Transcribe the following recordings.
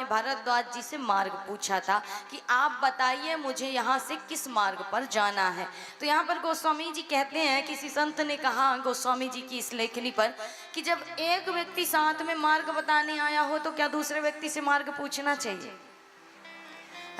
भरद्वाज जी से मार्ग पूछा था कि आप बताइए मुझे यहाँ से किस मार्ग पर जाना है। तो यहाँ पर गोस्वामी जी कहते हैं, किसी संत ने कहा गोस्वामी जी की इस लेखनी पर कि जब एक व्यक्ति साथ में मार्ग बताने आया हो तो क्या दूसरे व्यक्ति से मार्ग पूछना चाहिए।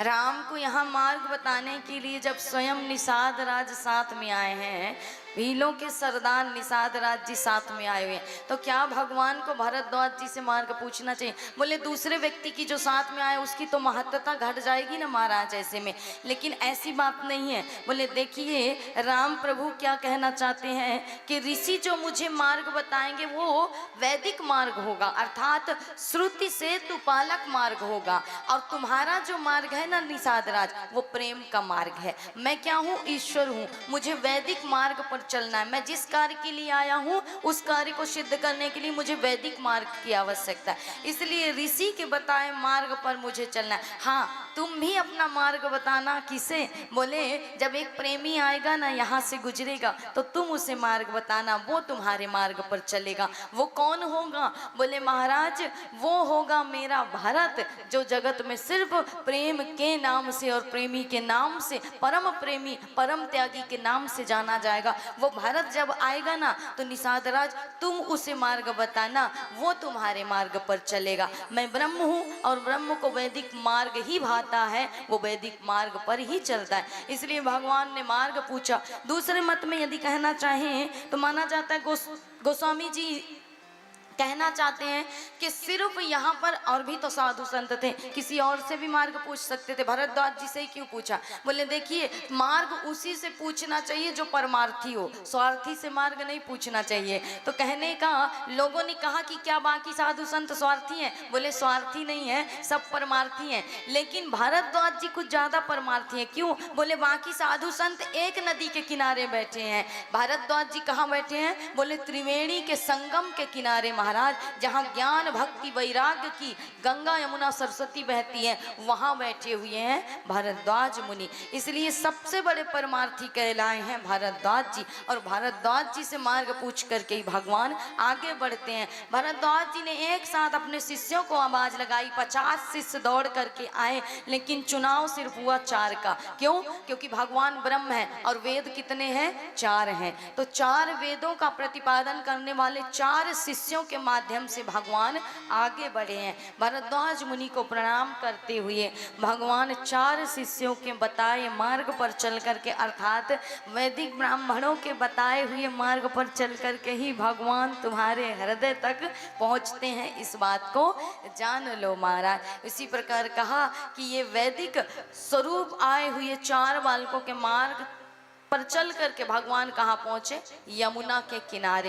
राम को यहाँ मार्ग बताने के लिए जब स्वयं निषाद राज साथ में आए हैं, भीलों के सरदार निषाद राज जी साथ में आए हुए हैं, तो क्या भगवान को भरद्वाज जी से मार्ग पूछना चाहिए। बोले दूसरे व्यक्ति की जो साथ में आए उसकी तो महत्ता घट जाएगी ना महाराज ऐसे में, लेकिन ऐसी बात नहीं है। बोले देखिए राम प्रभु क्या कहना चाहते हैं कि ऋषि जो मुझे मार्ग बताएंगे वो वैदिक मार्ग होगा, अर्थात श्रुति से तुपालक मार्ग होगा, और तुम्हारा जो मार्ग है ना निषाद राज, वो प्रेम का मार्ग है। मैं क्या हूँ, ईश्वर हूँ, मुझे वैदिक मार्ग पर चलना है। मैं जिस कार्य के लिए आया हूँ उस कार्य को सिद्ध करने के लिए मुझे वैदिक मार्ग की आवश्यकता है, इसलिए ऋषि के बताए मार्ग पर मुझे चलना है। हाँ तुम भी अपना मार्ग बताना। किसे। बोले जब एक प्रेमी आएगा ना यहाँ से गुजरेगा तो तुम उसे मार्ग बताना, वो तुम्हारे मार्ग पर चलेगा। वो कौन होगा। बोले महाराज वो होगा मेरा भरत, जो जगत में सिर्फ प्रेम के नाम से और प्रेमी के नाम से, परम प्रेमी परम त्यागी के नाम से जाना जाएगा। वो भरत जब आएगा ना तो निषाद राज तुम उसे मार्ग बताना, वो तुम्हारे मार्ग पर चलेगा। मैं ब्रह्म हूँ और ब्रह्म को वैदिक मार्ग ही भाता है, वो वैदिक मार्ग पर ही चलता है, इसलिए भगवान ने मार्ग पूछा। दूसरे मत में यदि कहना चाहें तो माना जाता है गोस्वामी जी कहना चाहते हैं कि सिर्फ यहाँ पर, और भी तो साधु संत थे, किसी और से भी मार्ग पूछ सकते थे, भरद्वाज जी से ही क्यों पूछा। बोले देखिए मार्ग उसी से पूछना चाहिए जो परमार्थी हो, स्वार्थी से मार्ग नहीं पूछना चाहिए। तो कहने का लोगों ने कहा कि क्या बाकी साधु संत स्वार्थी हैं। बोले स्वार्थी नहीं है, सब परमार्थी हैं, लेकिन भरद्वाज जी कुछ ज्यादा परमार्थी हैं। क्यों। बोले बाकी साधु संत एक नदी के किनारे बैठे हैं, भरद्वाज जी कहाँ बैठे हैं। बोले त्रिवेणी के संगम के किनारे महाराज, जहाँ ज्ञान भक्ति वैराग्य की गंगा यमुना सरस्वती बहती है, वहां बैठे हुए हैं भरद्वाज मुनि, इसलिए सबसे बड़े परमार्थी कहलाए हैं भरद्वाज जी। और भरद्वाज जी से मार्ग पूछ करके ही भगवान आगे बढ़ते हैं। भरद्वाज जी ने एक साथ अपने शिष्यों को आवाज लगाई, 50 शिष्य दौड़ करके आए, लेकिन चुनाव सिर्फ हुआ 4 का। क्यों। क्योंकि भगवान ब्रह्म है और वेद कितने हैं, 4 हैं, तो 4 वेदों का प्रतिपादन करने वाले 4 शिष्यों के माध्यम से भगवान आगे बढ़े हैं। भरद्वाज मुनि को प्रणाम करते हुए भगवान 4 शिष्यों के बताए मार्ग पर चल करके, अर्थात वैदिक ब्राह्मणों के बताए हुए मार्ग पर चल करके ही भगवान तुम्हारे हृदय तक पहुंचते हैं, इस बात को जान लो महाराज। इसी प्रकार कहा कि ये वैदिक स्वरूप आए हुए 4 बालकों के मार्ग पर चल करके भगवान कहाँ पहुंचे, यमुना के किनारे